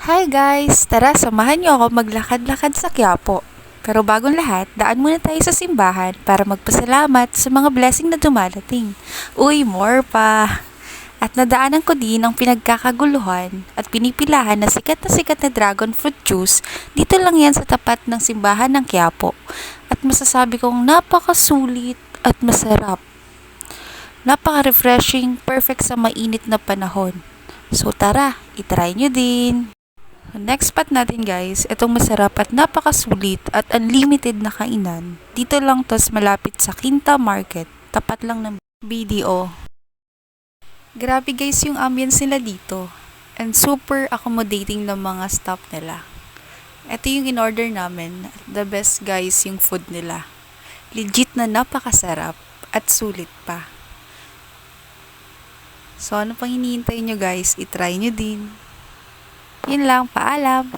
Hi guys! Tara, samahan niyo ako maglakad-lakad sa Quiapo. Pero bagong lahat, daan muna tayo sa simbahan para magpasalamat sa mga blessing na dumarating. Uy, more pa! At nadaanan ko din ang pinagkakaguluhan at pinipilahan na sikat na dragon fruit juice. Dito lang yan sa tapat ng simbahan ng Quiapo. At masasabi kong napakasulit at masarap. Napaka-refreshing, perfect sa mainit na panahon. So tara, itry nyo din! Next spot natin guys, itong masarap at napakasulit at unlimited na kainan. Dito lang to malapit sa Quinta Market, tapat lang ng BDO. Grabe guys yung ambience nila dito and super accommodating ng mga staff nila. Ito yung in-order namin, the best guys yung food nila. Legit na napakasarap at sulit pa. So ano pang hinihintay nyo guys, itry nyo din. Yun lang, paalam!